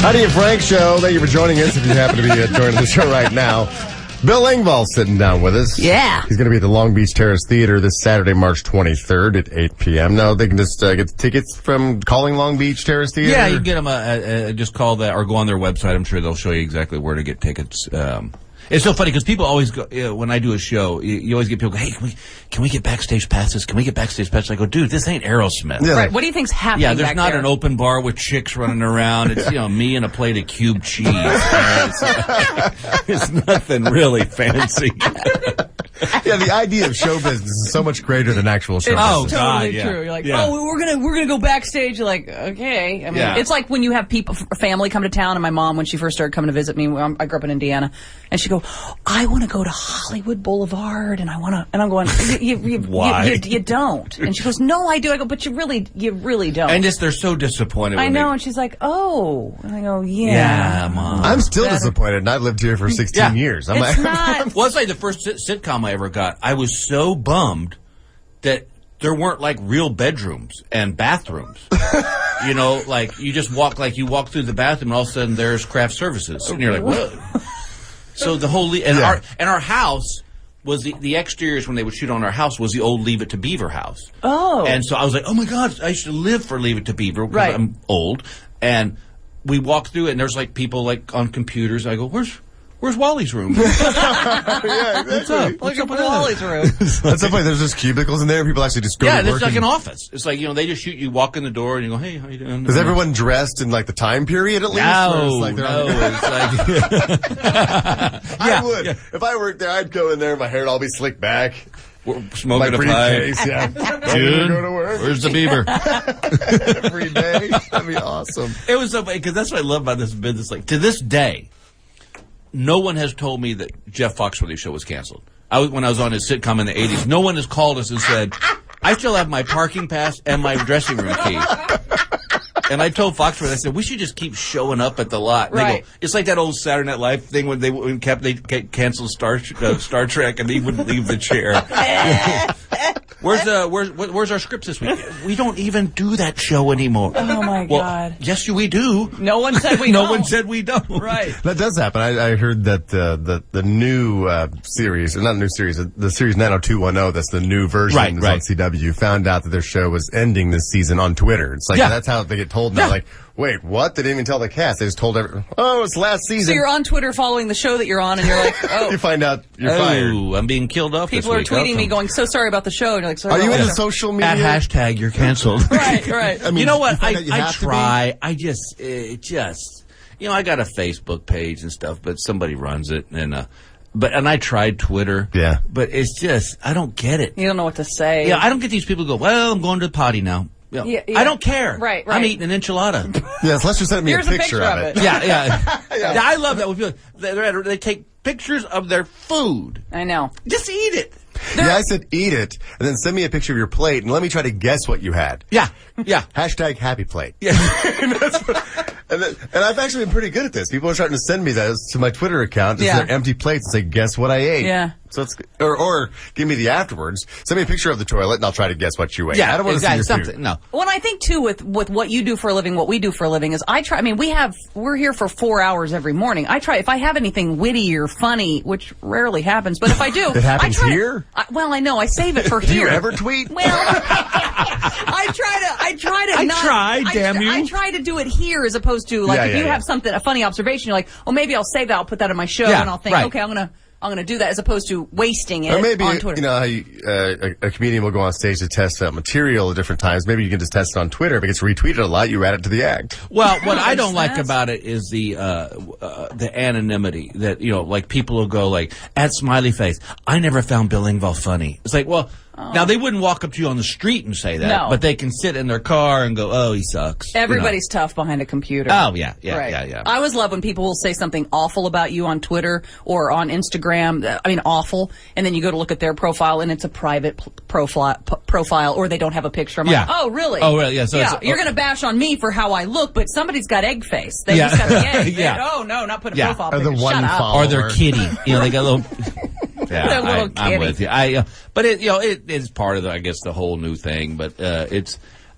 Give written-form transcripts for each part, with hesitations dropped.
Heidi and Frank Show. Thank you for joining us if you happen to be joining the show right now. Bill Engvall sitting down with us. Yeah. He's going to be at the Long Beach Terrace Theater this Saturday, March 23rd at 8 p.m. Now, they can just get tickets from calling Long Beach Terrace Theater? Yeah, you can get them, just call that or go on their website. I'm sure they'll show you exactly where to get tickets. It's so funny because people always go, when I do a show, you always get people go, hey, can we get backstage passes? Can we get backstage passes? I go, dude, this ain't Aerosmith. Yeah. Right. What do you think's happening Yeah, there's back not there? an open bar with chicks running around. It's, me and a plate of cube cheese. It's nothing really fancy. Yeah, the idea of show business is so much greater than actual show business. Totally God, yeah. true. You're like, Yeah. we're gonna go backstage. You're like, okay. I mean, Yeah. it's like when you have people, family come to town. And my mom, when she first started coming to visit me, I grew up in Indiana, and she'd go, I want to go to Hollywood Boulevard, and I'm going, Why? You don't. And she goes, no, I do. I go, but you really don't. And just they're so disappointed. I when know. they- And she's like, oh. And I go, yeah. Yeah, Mom. I'm still disappointed, and I've lived here for 16 years. I'm It's like, not. Well, it's like the first sitcom I ever got. I was so bummed that there weren't like real bedrooms and bathrooms. Like you just walk through the bathroom, and all of a sudden there's craft services, and you're like, what? So the whole our house was the exteriors when they would shoot on our house was the old Leave It to Beaver house. Oh. And so I was like, oh my God, I should live for Leave It to Beaver because Right. I'm old. And we walked through it, and there's like people like on computers. I go, Where's Wally's room? yeah, exactly. What's up? Look up in Wally's room. That's so funny. There's just cubicles in there. People actually just go Yeah, to it's work. like an office. It's like, they just shoot you, walk in the door, and you go, hey, how you doing? Is everyone dressed in like the time period at least? Or it's like they're I would. Yeah. If I worked there, I'd go in there, my hair would all be slicked back. We're My smoking a pipe. briefcase, yeah. Dude, go to work where's the beaver? every day. That'd be awesome. It was so funny, because that's what I love about this business. Like, to this day, no one has told me that Jeff Foxworthy's show was canceled. When I was on his sitcom in the 80s, no one has called us and said, I still have my parking pass and my dressing room key. And I told Foxworthy, I said, we should just keep showing up at the lot. And they go, it's like that old Saturday Night Live thing when they canceled Star Trek and he wouldn't leave the chair. Where's our script this week? We don't even do that show anymore. Oh my God. Yes, we do. No one said we No don't. one said we don't. Right. That does happen. I heard that the new series, or not a new series, the series 90210, that's the new version that's on CW, found out that their show was ending this season on Twitter. It's like, that's how they get told now. Like, wait, what? They didn't even tell the cast. They just told everyone, it's last season. So you're on Twitter following the show that you're on, and you're like, oh. You find out you're fired. I'm being killed off People are this week. tweeting me going, so sorry about the show. And you're like, sorry Are you about into the show. social media? At hashtag, you're canceled. Right. I mean, you know what? you find out you I have to try. I just, I got a Facebook page and stuff, but somebody runs it, and I tried Twitter. Yeah. But it's just, I don't get it. You don't know what to say. Yeah, I don't get these people who go, well, I'm going to the potty now. Yeah. I don't care. Right. I'm eating an enchilada. Yes, let's just send me Here's a picture of it. Yeah. I love that when people, they take pictures of their food. I know. Just eat it. Yeah, I said eat it, and then send me a picture of your plate, and let me try to guess what you had. Yeah. Hashtag happy plate. Yeah. And I've actually been pretty good at this. People are starting to send me those to my Twitter account. It's their empty plates and say, guess what I ate. Yeah. So it's, or give me the afterwards. Send me a picture of the toilet, and I'll try to guess what you ate. Yeah, I don't want to see your something. food. No. Well, I think too with what you do for a living, what we do for a living is we're here for 4 hours every morning. I try if I have anything witty or funny, which rarely happens, but if I do, It happens here? I know I save it for Do here. you ever tweet? Well, I try to do it here as opposed to like if you have a funny observation, you're like, oh, maybe I'll save that, I'll put that in my show, and I'll think, okay, I'm gonna do that, as opposed to wasting it Or maybe, on Twitter. you know, how a comedian will go on stage to test out material at different times. Maybe you can just test it on Twitter. If it gets retweeted a lot, you add it to the act. Well, what I don't like about it is the anonymity that, like people will go like, at Smiley Face, I never found Bill Engvall funny. It's like, well, now they wouldn't walk up to you on the street and say that, but they can sit in their car and go, oh, he sucks. Everybody's tough behind a computer. Oh, yeah. I always love when people will say something awful about you on Twitter or on Instagram. I mean, awful. And then you go to look at their profile and it's a private profile, or they don't have a picture. I'm like, oh, really? Oh, really? Yeah. So you're going to bash on me for how I look, but somebody's got egg face. They just got the egg. Oh, no, not put a profile picture. Shut up. Or they're kidding. They got a little... I'm with you. But it is part of I guess the whole new thing. But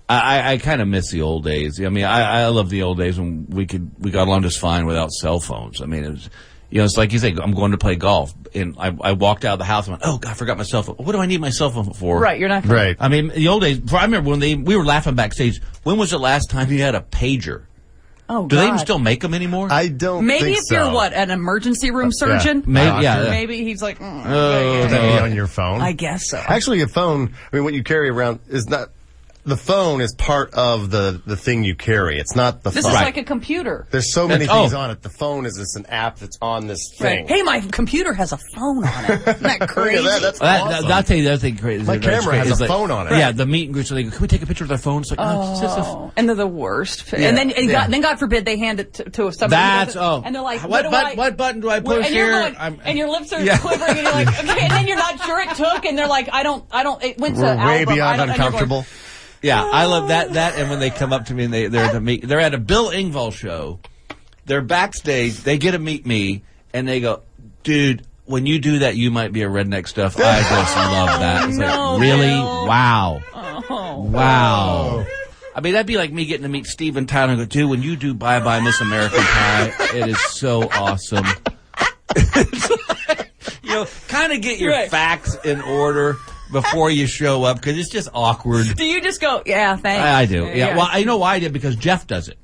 I kind of miss the old days. I mean, I love the old days when we got along just fine without cell phones. I mean, it was, it's like you say, I'm going to play golf, and I walked out of the house and went, oh God, I forgot my cell phone. What do I need my cell phone for? Right, you're not gonna. Right. I mean, the old days. I remember when we were laughing backstage. When was the last time you had a pager? Oh, God. Do they even still make them anymore? I don't. Maybe think if you're an emergency room surgeon. Yeah. Maybe he's like. Would that be on your phone? I guess so. Actually, a phone. I mean, what you carry around is not. The phone is part of the thing you carry. It's not the phone. This is like a computer. There's so many things on it. The phone is just an app that's on this thing. Right. Hey, my computer has a phone on it. Isn't that crazy? That's awesome. I'll tell you the other thing crazy. My camera has a phone on it. Yeah, the meet and greets. So they go, can we take a picture with our phone? It's like, and they're the worst. Yeah. And then God forbid they hand it to somebody. And they're like, what button do I push here? And your lips are quivering, and you're like, okay. And then you're not sure it took, and they're like, I don't. It went to We're way album. beyond uncomfortable. Yeah, I love that. And when they come up to me and they're at a Bill Engvall show. They're backstage. They get to meet me, and they go, dude, when you do that, you might be a redneck stuff. I just love that. It's like, really? Bill. Wow. Wow. I mean, that'd be like me getting to meet Steven Tyler and go, dude, when you do Bye Bye Miss American Pie, it is so awesome. Kind of get your facts in order before you show up, because it's just awkward. Do you just go, yeah, thanks? I do. Yeah. Well, I know why I did, because Jeff does it.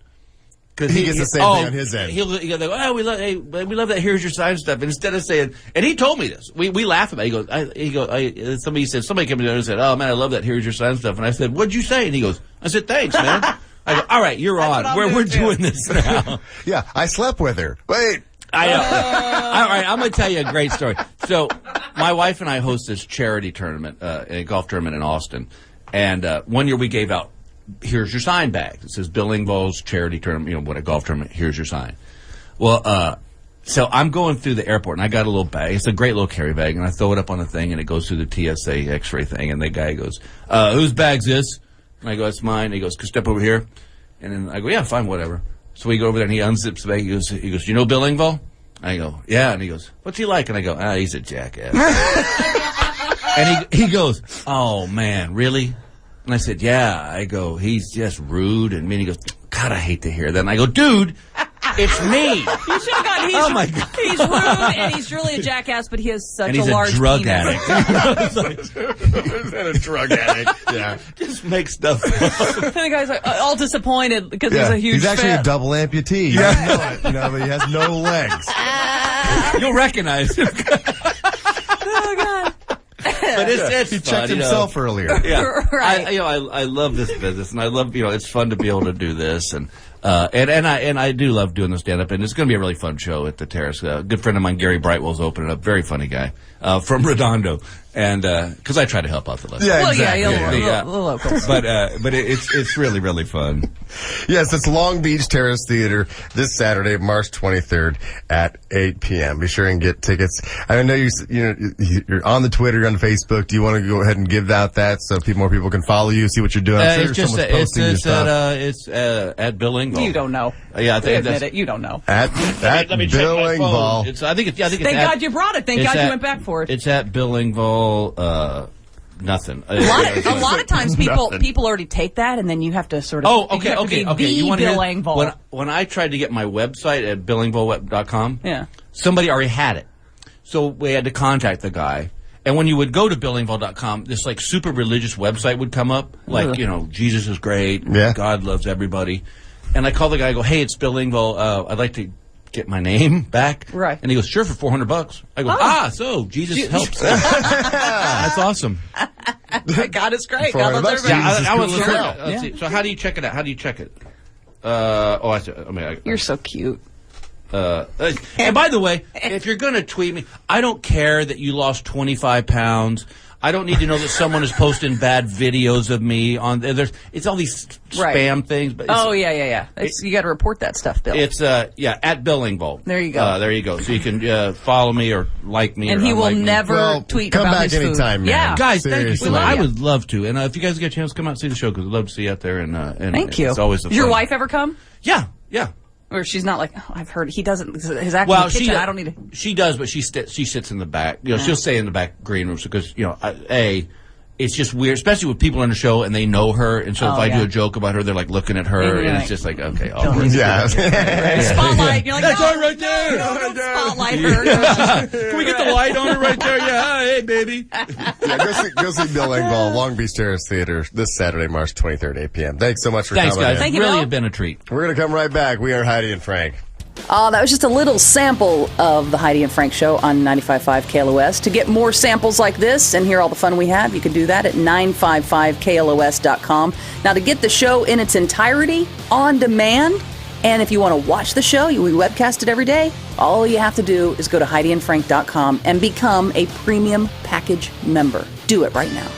Because he gets the same thing on his end. He'll go, oh, we love that. Here's your sign stuff. And instead of saying, and he told me this, we laugh about it. Somebody came in there and said, oh man, I love that. Here's your sign stuff. And I said, what'd you say? And he goes, I said, thanks, man. I go, all right, you're on. We're doing this now. Yeah, I slept with her. Wait. I know. All right, I'm going to tell you a great story. So, my wife and I host this charity tournament, a golf tournament in Austin. And one year we gave out, here's your sign bag. It says Bill Engvall's charity tournament, what a golf tournament, here's your sign. Well, so I'm going through the airport, and I got a little bag. It's a great little carry bag, and I throw it up on the thing, and it goes through the TSA x-ray thing, and the guy goes, whose bag's this? And I go, it's mine. And he goes, step over here. And then I go, yeah, fine, whatever. So we go over there, and he unzips the bag. He goes, you know Bill Engvall? I go, yeah. And he goes, what's he like? And I go, he's a jackass. And he goes, oh, man, really? And I said, yeah. I go, he's just rude. And he goes, God, I hate to hear that. And I go, dude, it's me. You should have gone, oh, my God. He's rude, and he's really a jackass, but he has such a large drug penis. Addict. He's a drug addict. Yeah. Just make stuff up. And the guy's like, all disappointed because he's a huge He's actually fan. a double amputee. You don't know it, but he has no legs. You'll recognize him. Oh, God. But it's he fun, checked himself earlier. Yeah. Right. I love this business, and I love, it's fun to be able to do this, and I do love doing the stand-up, and it's going to be a really fun show at the Terrace. A good friend of mine, Gary Brightwell's opening up. Very funny guy from Redondo, and because I try to help out the listeners. Yeah, well, exactly. yeah, local. But it's really, really fun. Yes, it's Long Beach Terrace Theater this Saturday, March 23rd at 8 p.m. Be sure and get tickets. I know you're on the Twitter, you're on Facebook. Do you want to go ahead and give out that so more people can follow you, see what you're doing? I'm sure someone's posting your stuff. It's at Bill Engvall. You don't know. Yeah, I think admit it. You don't know. At Let me Bill check my phone. Engvall. I think it's Thank God you brought it. Thank God you went back for it. It's at Bill Engvall. Nothing. A lot of times people already take that, and then you have to sort of. Oh, okay. You want Bill Engvall. When I tried to get my website at billengvall.com, yeah, somebody already had it, so we had to contact the guy. And when you would go to billengvall.com, this like super religious website would come up, like Jesus is great, God loves everybody, and I call the guy, I go, hey, it's Bill Engvall. I'd like to get my name back. Right. And he goes, sure, for $400. I go, so Jesus helps. That's awesome. God is great. God loves everybody. I was let's see. So how do you check it out? How do you check it? You're so cute. And by the way, if you're going to tweet me, I don't care that you lost 25 pounds. I don't need to know that someone is posting bad videos of me on. It's all these spam things. But yeah. You got to report that stuff, Bill. It's at Bill Engvall. There you go. There you go. So you can follow me or like me. And or he will never tweet come about back his food. anytime, man. Yeah, guys, thank you so much. I would love to. And if you guys get a chance, come out and see the show because I'd love to see you out there. And thank you. It's always the Does your wife ever come? Yeah. Or she's not like, I've heard he doesn't. His acting in the kitchen, I don't need to. She does, but she sits in the back. She'll stay in the back green room because it's just weird, especially with people on the show and they know her, and so if I do a joke about her, they're like looking at her, and it's just like, okay, awkward. Yeah. Spotlight. You're like, that's her right there. Don't spotlight her. Can we get the light on her right there? Yeah, hey, baby. Go see Bill Engvall, Long Beach Terrace Theater this Saturday, March 23rd, 8 p.m. Thanks so much for coming. Thanks, guys. Thank you, really Bill. have been a treat. We're going to come right back. We are Heidi and Frank. That was just a little sample of the Heidi and Frank Show on 95.5 KLOS. To get more samples like this and hear all the fun we have, you can do that at 955KLOS.com. Now, to get the show in its entirety on demand, and if you want to watch the show, we webcast it every day, all you have to do is go to HeidiandFrank.com and become a premium package member. Do it right now.